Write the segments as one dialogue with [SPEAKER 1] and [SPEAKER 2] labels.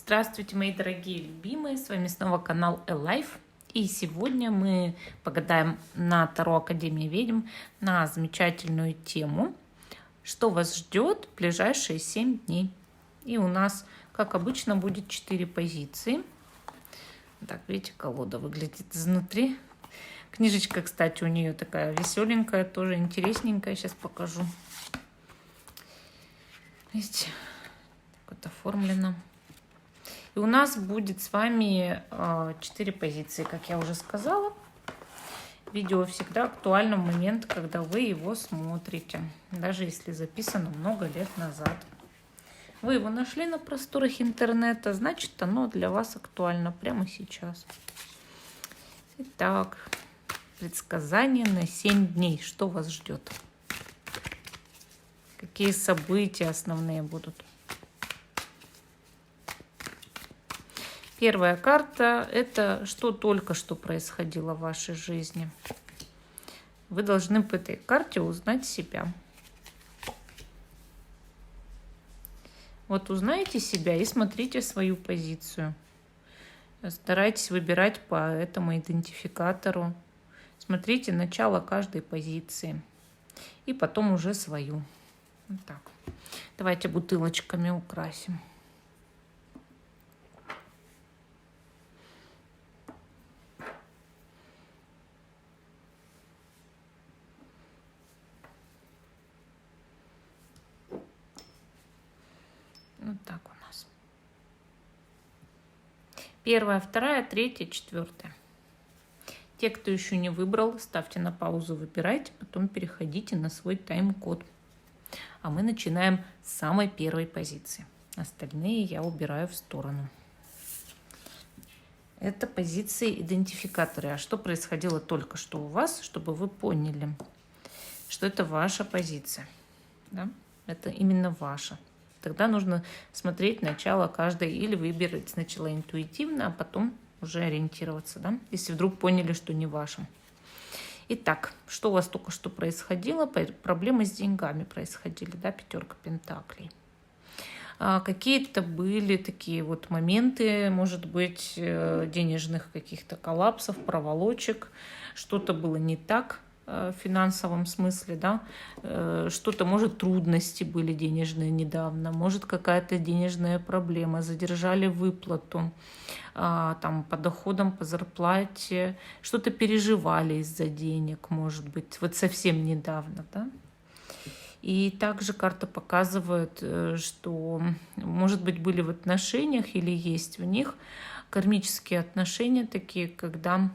[SPEAKER 1] Здравствуйте, мои дорогие любимые, с вами снова канал Alive. И сегодня мы погадаем на Таро Академии Ведьм на замечательную тему, что вас ждет в ближайшие 7 дней. И у нас, как обычно, будет 4 позиции. Так, видите, колода выглядит изнутри. Книжечка, кстати, у нее такая веселенькая, тоже интересненькая. Сейчас покажу. Видите, так вот оформлено. И у нас будет с вами 4 позиции, как я уже сказала. Видео всегда актуально в момент, когда вы его смотрите, даже если записано много лет назад. Вы его нашли на просторах интернета, значит, оно для вас актуально прямо сейчас. Итак, предсказание на 7 дней. Что вас ждет? Какие события основные будут? Первая карта – это что только что происходило в вашей жизни. Вы должны по этой карте узнать себя. Вот узнайте себя и смотрите свою позицию. Старайтесь выбирать по этому идентификатору. Смотрите начало каждой позиции. И потом уже свою. Вот так. Давайте бутылочками украсим. Вот так у нас. Первая, вторая, третья, четвертая. Те, кто еще не выбрал, ставьте на паузу, выбирайте, потом переходите на свой тайм-код. А мы начинаем с самой первой позиции. Остальные я убираю в сторону. Это позиции идентификаторы. А что происходило только что у вас, чтобы вы поняли, что это ваша позиция. Да? Это именно ваша. Тогда нужно смотреть начало каждой или выбирать сначала интуитивно, а потом уже ориентироваться, да? Если вдруг поняли, что не вашим. Итак, что у вас только что происходило? Проблемы с деньгами происходили, да? 5 пентаклей. Какие-то были такие вот моменты, может быть, денежных каких-то коллапсов, проволочек. Что-то было не так в финансовом смысле, да, что-то, может, трудности были денежные недавно, может, какая-то денежная проблема, задержали выплату, там, по доходам, по зарплате, что-то переживали из-за денег, может быть, вот совсем недавно, да. И также карта показывает, что, может быть, были в отношениях или есть в них кармические отношения такие, когда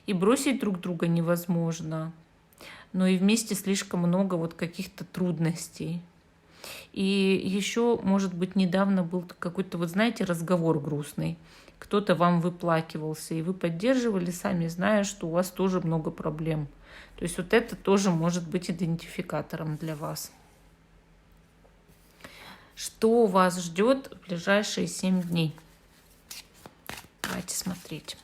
[SPEAKER 1] и бросить друг друга невозможно, но и вместе слишком много вот каких-то трудностей. И еще, может быть, недавно был какой-то, вот знаете, разговор грустный. Кто-то вам выплакивался, и вы поддерживали, сами зная, что у вас тоже много проблем. То есть вот это тоже может быть идентификатором для вас. Что вас ждет в ближайшие 7 дней? Давайте смотреть.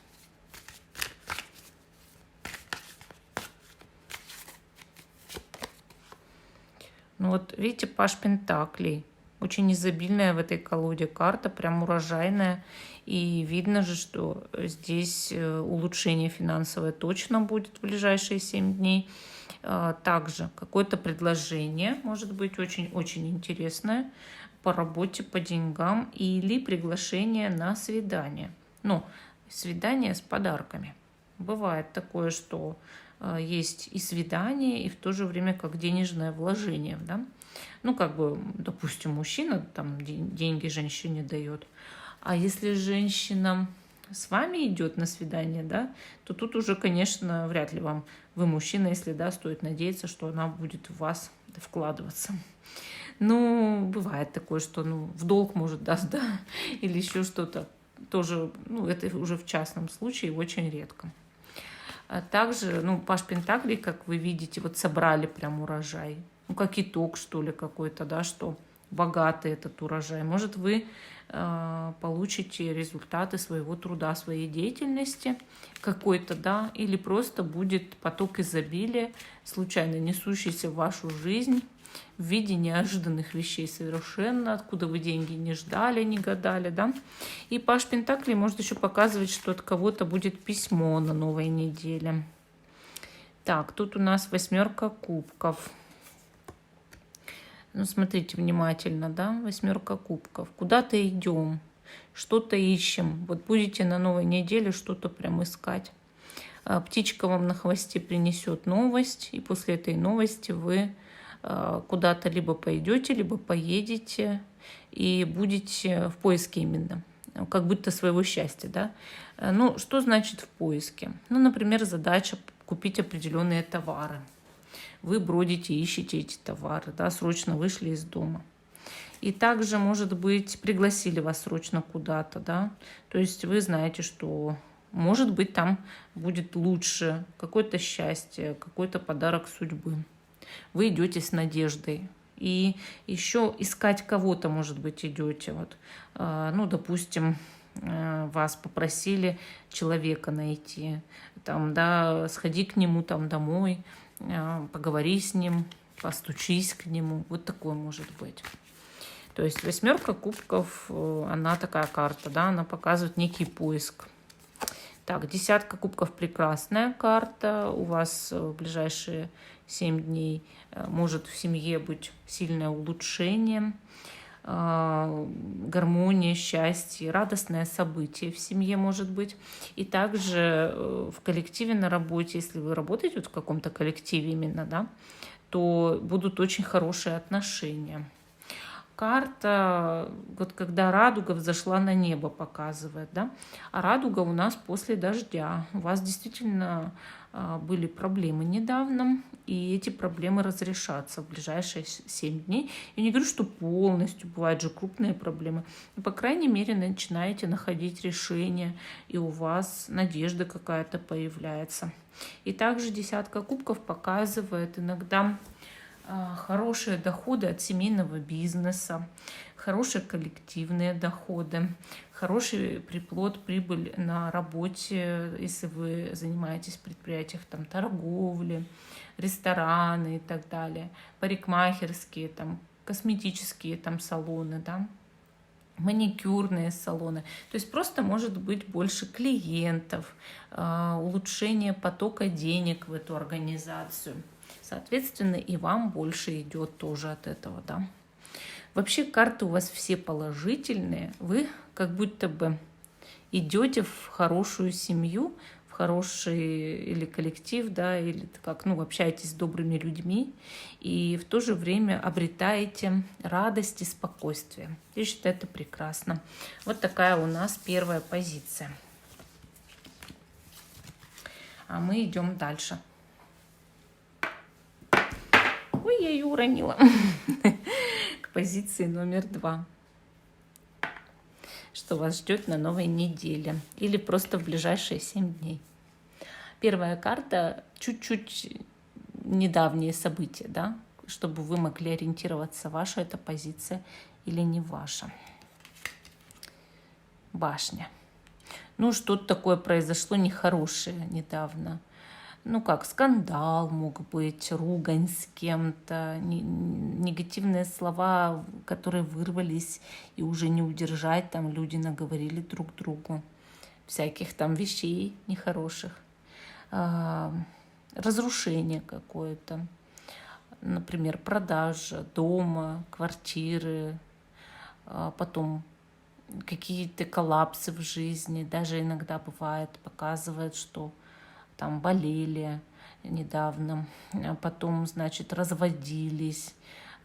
[SPEAKER 1] Ну вот видите, паж пентаклей. Очень изобильная в этой колоде карта, прям урожайная. И видно же, что здесь улучшение финансовое точно будет в ближайшие 7 дней. Также какое-то предложение может быть очень-очень интересное по работе, по деньгам или приглашение на свидание. Ну, свидание с подарками. Бывает такое, что есть и свидание, и в то же время как денежное вложение, да? Ну, как бы, допустим, мужчина там деньги женщине дает, а если женщина с вами идет на свидание, да, то тут уже, конечно, вряд ли вы мужчина, если да, стоит надеяться, что она будет в вас вкладываться. Ну, бывает такое, что в долг может даст, да, или еще что-то. Тоже, это уже в частном случае, очень редко. А также, паж пентаклей, как вы видите, вот собрали прям урожай. Как итог, что ли, какой-то, да, что богатый этот урожай. Может, вы получите результаты своего труда, своей деятельности какой-то, да, или просто будет поток изобилия, случайно несущийся в вашу жизнь в виде неожиданных вещей совершенно, откуда вы деньги не ждали, не гадали, да. И паж Пентаклей может еще показывать, что от кого-то будет письмо на новой неделе. Так, тут у нас 8 кубков. Ну, смотрите внимательно, да, 8 кубков. Куда-то идем, что-то ищем. Вот будете на новой неделе что-то прям искать. Птичка вам на хвосте принесет новость, и после этой новости вы куда-то либо пойдете, либо поедете и будете в поиске именно, как будто своего счастья, да. Ну, что значит в поиске? Ну, например, задача купить определенные товары. Вы бродите, ищете эти товары, да, срочно вышли из дома. И также, может быть, пригласили вас срочно куда-то, да, то есть вы знаете, что, может быть, там будет лучше, какое-то счастье, какой-то подарок судьбы. Вы идете с надеждой. И еще искать кого-то, может быть, идете. Вот, ну, допустим, вас попросили человека найти, там, да, сходи к нему там домой, поговори с ним, постучись к нему. Вот такое может быть. То есть 8 кубков, она такая карта, да, она показывает некий поиск. Так, 10 кубков прекрасная карта. У вас в ближайшие 7 дней может в семье быть сильное улучшение, гармония, счастье, радостное событие в семье может быть. И также в коллективе на работе, если вы работаете вот в каком-то коллективе именно, да, то будут очень хорошие отношения. Карта, вот когда радуга взошла на небо, показывает, да, а радуга у нас после дождя. У вас действительно были проблемы недавно, и эти проблемы разрешатся в ближайшие 7 дней. Я не говорю, что полностью, бывают же крупные проблемы, но, по крайней мере, начинаете находить решение, и у вас надежда какая-то появляется. И также 10 кубков показывает иногда хорошие доходы от семейного бизнеса, хорошие коллективные доходы, хороший приплод, прибыль на работе, если вы занимаетесь в предприятиях там, торговли, рестораны и так далее, парикмахерские, там, косметические там, салоны, да, маникюрные салоны. То есть просто может быть больше клиентов, улучшение потока денег в эту организацию. Соответственно, и вам больше идет тоже от этого, да. Вообще карты у вас все положительные. Вы как будто бы идете в хорошую семью, в хороший или коллектив, да, или как, ну, общаетесь с добрыми людьми, и в то же время обретаете радость и спокойствие. Я считаю, это прекрасно. Вот такая у нас первая позиция. А мы идем дальше. Ой, я ее уронила. К позиции номер 2. Что вас ждет на новой неделе или просто в ближайшие 7 дней. Первая карта чуть-чуть недавние события, да, чтобы вы могли ориентироваться, ваша эта позиция или не ваша. Башня. Ну, что-то такое произошло нехорошее недавно. Ну как, скандал мог быть, ругань с кем-то, негативные слова, которые вырвались и уже не удержать, там люди наговорили друг другу всяких там вещей нехороших, разрушение какое-то, например, продажа дома, квартиры, потом какие-то коллапсы в жизни, даже иногда бывает, показывает, что там болели недавно, а потом, значит, разводились,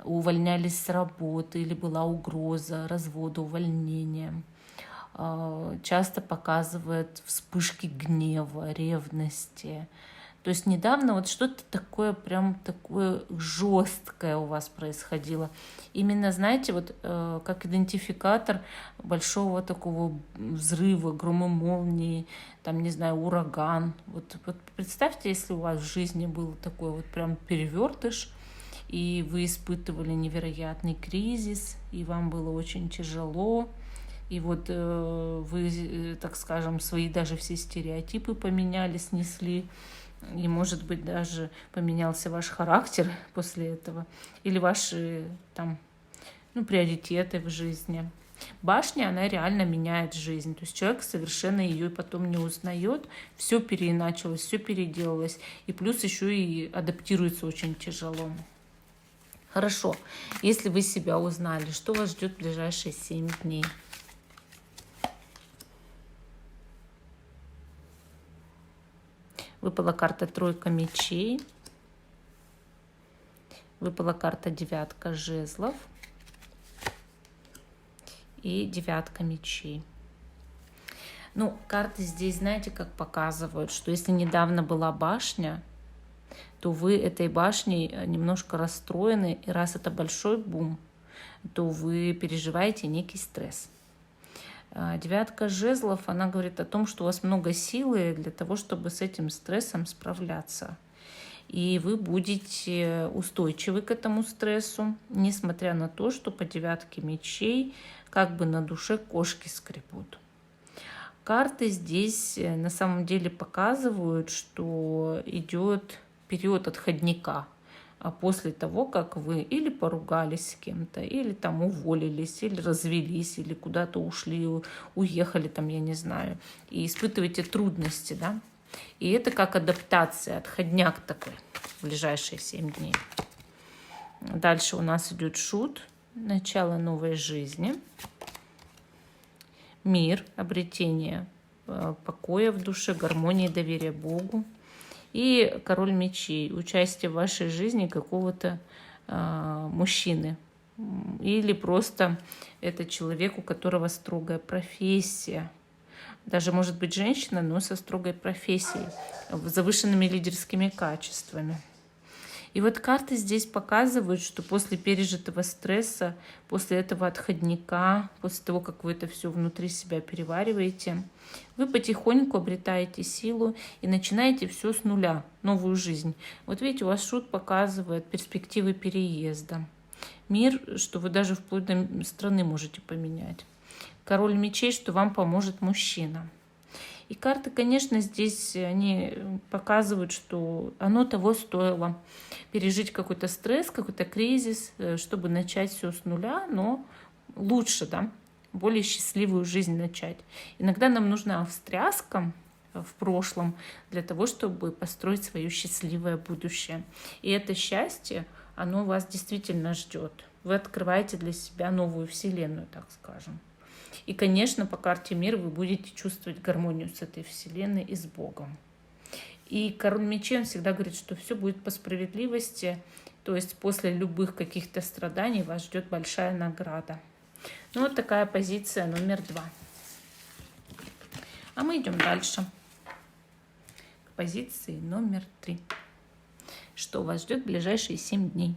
[SPEAKER 1] увольнялись с работы или была угроза развода, увольнения. Часто показывает вспышки гнева, ревности. То есть недавно вот что-то такое, прям такое жесткое у вас происходило. Именно, знаете, вот как идентификатор большого такого взрыва, грома молнии, там, не знаю, ураган. Вот представьте, если у вас в жизни был такой вот прям перевертыш, и вы испытывали невероятный кризис, и вам было очень тяжело. И вот вы, так скажем, свои даже все стереотипы поменяли, снесли. И, может быть, даже поменялся ваш характер после этого. Или ваши там, приоритеты в жизни. Башня, она реально меняет жизнь. То есть человек совершенно ее потом не узнает. Все переиначилось, все переделалось. И плюс еще и адаптируется очень тяжело. Хорошо. Если вы себя узнали, что вас ждет в ближайшие 7 дней? Выпала карта тройка мечей. Выпала карта девятка жезлов. И девятка мечей. Карты здесь, знаете, как показывают, что если недавно была башня, то вы этой башней немножко расстроены. И раз это большой бум, то вы переживаете некий стресс. Девятка жезлов, она говорит о том, что у вас много силы для того, чтобы с этим стрессом справляться. И вы будете устойчивы к этому стрессу, несмотря на то, что по девятке мечей как бы на душе кошки скребут. Карты здесь на самом деле показывают, что идет период отходника. А после того, как вы или поругались с кем-то, или там уволились, или развелись, или куда-то ушли, уехали там, я не знаю, и испытываете трудности, да? И это как адаптация, отходняк такой в ближайшие 7 дней. Дальше у нас идет шут, начало новой жизни, мир, обретение покоя в душе, гармонии, доверия Богу. И король мечей, участие в вашей жизни какого-то мужчины. Или просто это человек, у которого строгая профессия. Даже может быть женщина, но со строгой профессией, с завышенными лидерскими качествами. И вот карты здесь показывают, что после пережитого стресса, после этого отходника, после того, как вы это все внутри себя перевариваете, вы потихоньку обретаете силу и начинаете все с нуля, новую жизнь. Вот видите, у вас шут показывает перспективы переезда. Мир, что вы даже вплоть до страны можете поменять. Король мечей, что вам поможет мужчина. И карты, конечно, здесь они показывают, что оно того стоило пережить какой-то стресс, какой-то кризис, чтобы начать все с нуля, но лучше, да, более счастливую жизнь начать. Иногда нам нужна встряска в прошлом для того, чтобы построить свое счастливое будущее. И это счастье, оно вас действительно ждет. Вы открываете для себя новую вселенную, так скажем. И, конечно, по карте мир вы будете чувствовать гармонию с этой вселенной и с Богом. И король мечей, он всегда говорит, что все будет по справедливости, то есть после любых каких-то страданий вас ждет большая награда. Вот такая позиция номер 2. А мы идем дальше. К позиции номер 3. Что вас ждет в ближайшие 7 дней?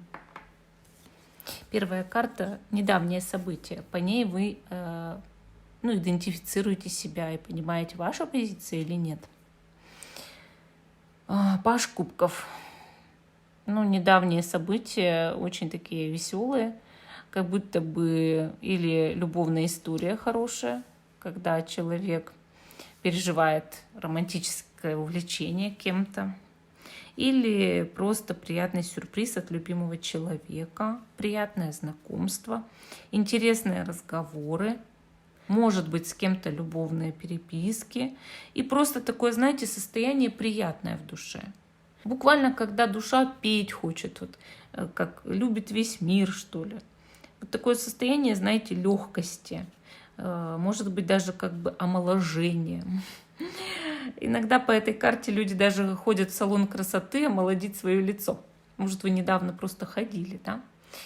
[SPEAKER 1] Первая карта – недавнее событие. По ней вы идентифицируете себя и понимаете, ваша позиция или нет. Паж кубков. Недавние события очень такие веселые, как будто бы или любовная история хорошая, когда человек переживает романтическое увлечение кем-то, или просто приятный сюрприз от любимого человека, приятное знакомство, интересные разговоры, может быть, с кем-то любовные переписки. И просто такое, знаете, состояние приятное в душе. Буквально, когда душа петь хочет, вот, как любит весь мир, что ли. Вот такое состояние, знаете, легкости. Может быть, даже как бы омоложение. Иногда по этой карте люди даже ходят в салон красоты омолодить свое лицо. Может, вы недавно просто ходили, да?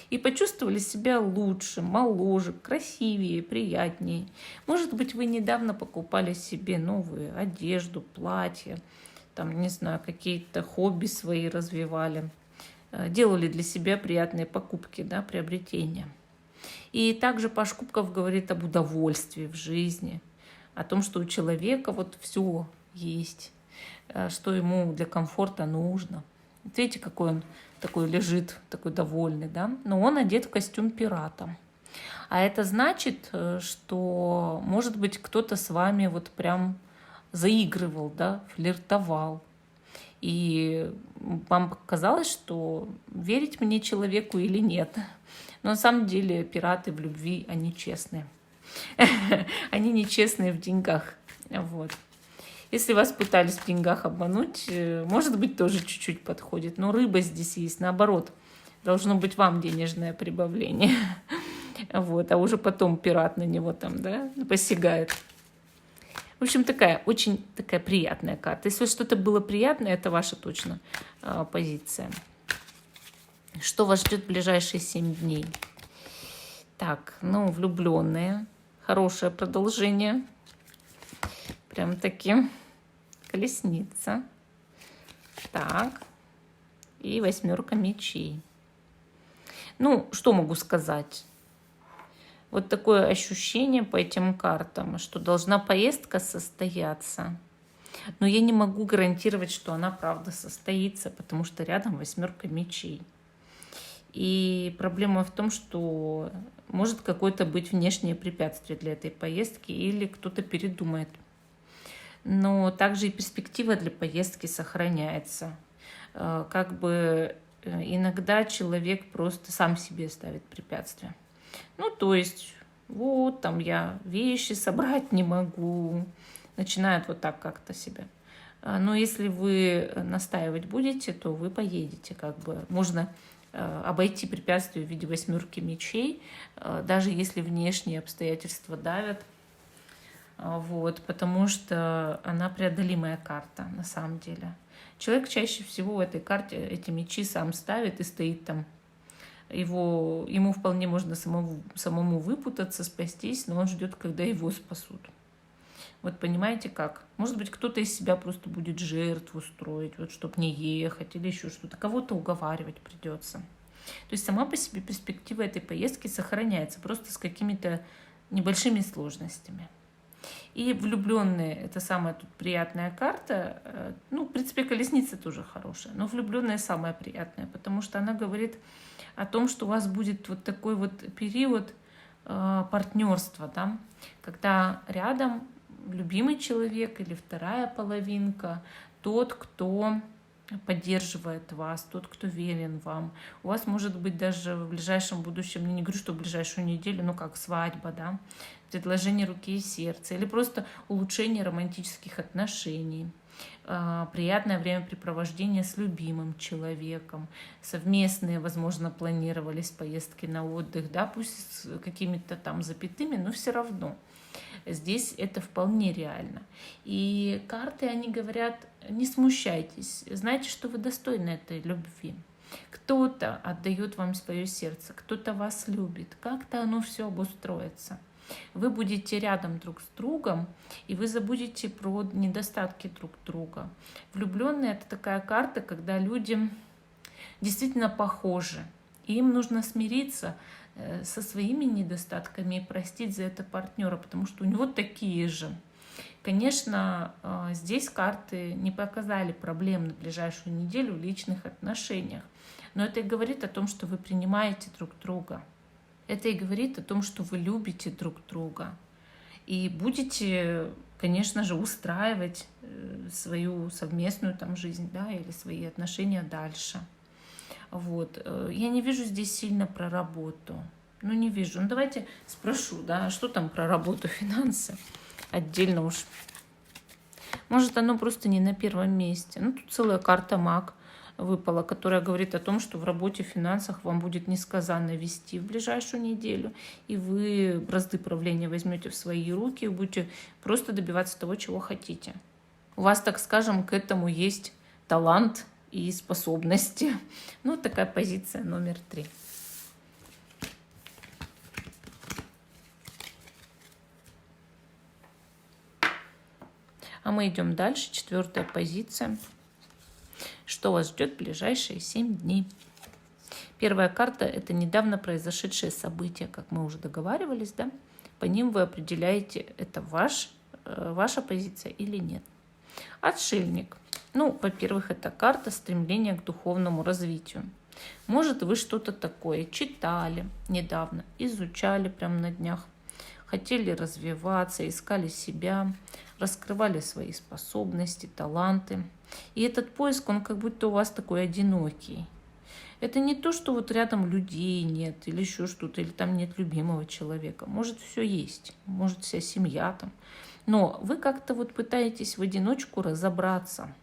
[SPEAKER 1] И почувствовали себя лучше, моложе, красивее, приятнее. Может быть, вы недавно покупали себе новую одежду, платье, там, не знаю, какие-то хобби свои развивали, делали для себя приятные покупки, да, приобретения. И также паж кубков говорит об удовольствии в жизни, о том, что у человека вот все есть, что ему для комфорта нужно. Вот видите, какой он такой лежит, такой довольный, да, но он одет в костюм пирата. А это значит, что, может быть, кто-то с вами вот прям заигрывал, да, флиртовал. И вам показалось, что верить мне человеку или нет. Но на самом деле пираты в любви, они честные. Они нечестные в деньгах. Вот. Если вас пытались в деньгах обмануть, может быть, тоже чуть-чуть подходит. Но рыба здесь есть, наоборот. Должно быть вам денежное прибавление. Вот. А уже потом пират на него там, да, посягает. В общем, очень такая приятная карта. Если что-то было приятное, это ваша точно позиция. Что вас ждет в ближайшие 7 дней? Так, ну, влюбленные. Хорошее продолжение. Прям таки. Колесница. Так. И 8 мечей. Ну, что могу сказать? Вот такое ощущение по этим картам, что должна поездка состояться. Но я не могу гарантировать, что она правда состоится, потому что рядом 8 мечей. И проблема в том, что может какое-то быть внешнее препятствие для этой поездки, или кто-то передумает. Но также и перспектива для поездки сохраняется. Как бы иногда человек просто сам себе ставит препятствия. Ну, то есть, вот, там я вещи собрать не могу. Начинают вот так как-то себя. Но если вы настаивать будете, то вы поедете. Как бы можно обойти препятствия в виде 8 мечей, даже если внешние обстоятельства давят. Вот, потому что она преодолимая карта на самом деле. Человек чаще всего в этой карте эти мечи сам ставит и стоит там. Ему вполне можно самому выпутаться, спастись, но он ждет, когда его спасут. Вот понимаете как? Может быть, кто-то из себя просто будет жертву строить, вот, чтобы не ехать или еще что-то. Кого-то уговаривать придется. То есть сама по себе перспектива этой поездки сохраняется, просто с какими-то небольшими сложностями. И влюбленные — это самая тут приятная карта. Ну, в принципе, колесница тоже хорошая, но влюбленная самая приятная, потому что она говорит о том, что у вас будет вот такой вот период партнерства, да, когда рядом любимый человек или вторая половинка, тот, кто поддерживает вас, тот, кто верен вам. У вас может быть даже в ближайшем будущем, я не говорю, что в ближайшую неделю, но как свадьба, да, предложение руки и сердца, или просто улучшение романтических отношений, приятное времяпрепровождение с любимым человеком, совместные, возможно, планировались поездки на отдых, да, пусть с какими-то там запятыми, но все равно. Здесь это вполне реально. И карты, они говорят, не смущайтесь, знайте, что вы достойны этой любви. Кто-то отдает вам свое сердце, кто-то вас любит, как-то оно все обустроится. Вы будете рядом друг с другом, и вы забудете про недостатки друг друга. Влюбленные — это такая карта, когда люди действительно похожи. И им нужно смириться со своими недостатками и простить за это партнера, потому что у него такие же. Конечно, здесь карты не показали проблем на ближайшую неделю в личных отношениях, но это и говорит о том, что вы принимаете друг друга. Это и говорит о том, что вы любите друг друга. И будете, конечно же, устраивать свою совместную там жизнь, да, или свои отношения дальше. Вот. Я не вижу здесь сильно про работу. Ну, не вижу. Ну, давайте спрошу, да, что там про работу, финансы? Отдельно уж. Может, оно просто не на первом месте. Ну, тут целая карта маг выпала, которая говорит о том, что в работе, в финансах вам будет несказанно вести в ближайшую неделю, и вы бразды правления возьмете в свои руки и будете просто добиваться того, чего хотите. У вас, так скажем, к этому есть талант и способности. Ну, такая позиция номер 3. А мы идем дальше. 4-я позиция. Что вас ждет в ближайшие 7 дней? Первая карта — это недавно произошедшие события, как мы уже договаривались, да? По ним вы определяете, это ваша позиция или нет. Отшельник. Ну, во-первых, это карта стремления к духовному развитию. Может, вы что-то такое читали недавно, изучали прямо на днях, хотели развиваться, искали себя, раскрывали свои способности, таланты. И этот поиск, он как будто у вас такой одинокий. Это не то, что вот рядом людей нет или еще что-то, или там нет любимого человека. Может, все есть, может, вся семья там. Но вы как-то вот пытаетесь в одиночку разобраться.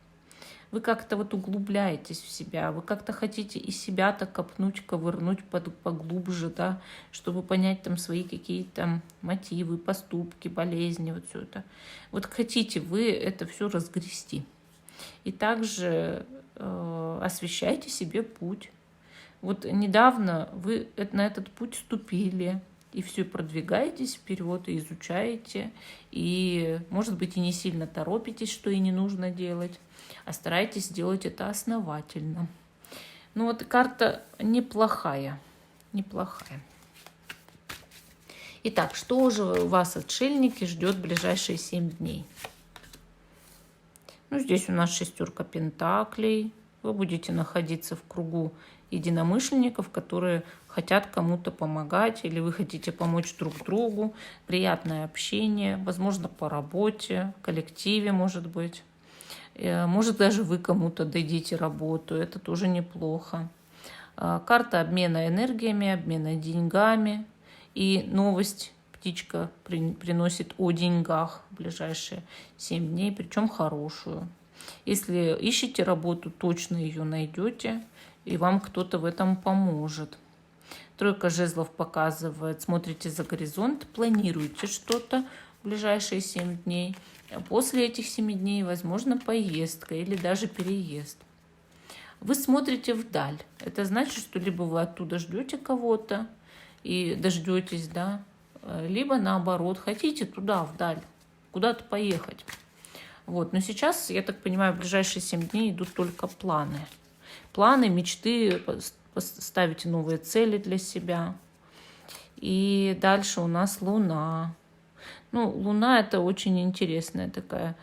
[SPEAKER 1] Вы как-то вот углубляетесь в себя, вы как-то хотите и себя-то копнуть, ковырнуть поглубже, да, чтобы понять там свои какие-то мотивы, поступки, болезни, вот все это. Вот хотите вы это все разгрести. И также освещайте себе путь. Вот недавно вы на этот путь вступили, и все продвигаетесь вперед, и изучаете, и, может быть, и не сильно торопитесь, что и не нужно делать, а старайтесь сделать это основательно. Ну вот карта неплохая, неплохая. Итак, что же вас, отшельники, ждет в ближайшие 7 дней? Ну, здесь у нас 6 пентаклей. Вы будете находиться в кругу единомышленников, которые хотят кому-то помогать, или вы хотите помочь друг другу. Приятное общение, возможно, по работе, в коллективе, может быть. Может, даже вы кому-то дадите работу, это тоже неплохо. Карта обмена энергиями, обмена деньгами. И новость птичка приносит о деньгах в ближайшие 7 дней, причем хорошую. Если ищете работу, точно ее найдете, и вам кто-то в этом поможет. Тройка жезлов показывает, смотрите за горизонт, планируете что-то в ближайшие 7 дней. После этих 7 дней, возможно, поездка или даже переезд. Вы смотрите вдаль. Это значит, что либо вы оттуда ждете кого-то и дождетесь, да, либо наоборот, хотите туда, вдаль, куда-то поехать. Вот. Но сейчас, я так понимаю, в ближайшие 7 дней идут только планы. Планы, мечты, ставите новые цели для себя. И дальше у нас Луна. Ну, Луна — это очень интересная такая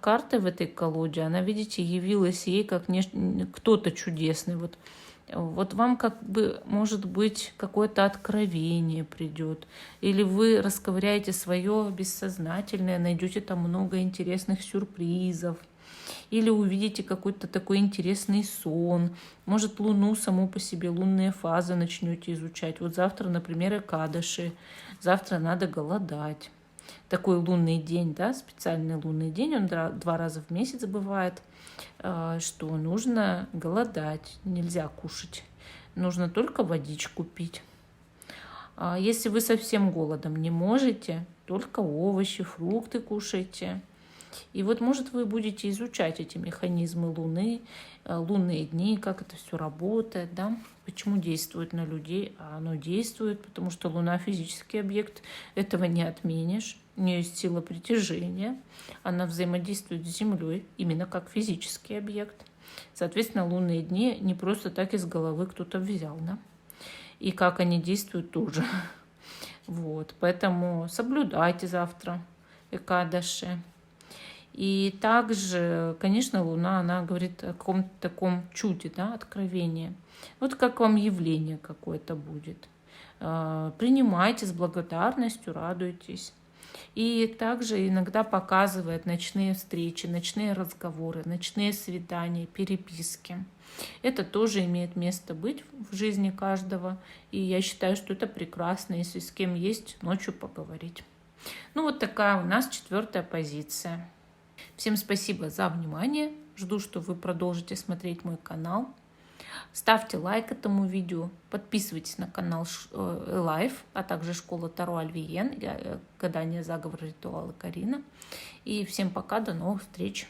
[SPEAKER 1] карта в этой колоде. Она, видите, явилась ей как кто-то чудесный. Вот вам как бы, может быть, какое-то откровение придет. Или вы расковыряете свое бессознательное, найдете там много интересных сюрпризов. Или увидите какой-то такой интересный сон. Может, Луну саму по себе, лунные фазы начнете изучать. Вот завтра, например, Экадаши. Завтра надо голодать. Такой лунный день, да, специальный лунный день, он 2 раза в месяц бывает, что нужно голодать, нельзя кушать. Нужно только водичку пить. Если вы совсем голодом не можете, только овощи, фрукты кушайте. И вот, может, вы будете изучать эти механизмы Луны, лунные дни, как это все работает, да, почему действует на людей, а оно действует, потому что Луна — физический объект, этого не отменишь, у нее есть сила притяжения, она взаимодействует с Землей, именно как физический объект. Соответственно, лунные дни не просто так из головы кто-то взял, да, и как они действуют тоже. Вот, поэтому соблюдайте завтра Экадаши. И также, конечно, Луна, она говорит о каком-то таком чуде, да, откровении. Вот как вам явление какое-то будет. Принимайте с благодарностью, радуйтесь. И также иногда показывает ночные встречи, ночные разговоры, ночные свидания, переписки. Это тоже имеет место быть в жизни каждого. И я считаю, что это прекрасно, если с кем есть ночью поговорить. Ну вот такая у нас 4-я позиция. Всем спасибо за внимание. Жду, что вы продолжите смотреть мой канал. Ставьте лайк этому видео. Подписывайтесь на канал Live, а также Школа Таро Альвиен, гадание, заговор, ритуалы Карина. И всем пока, до новых встреч.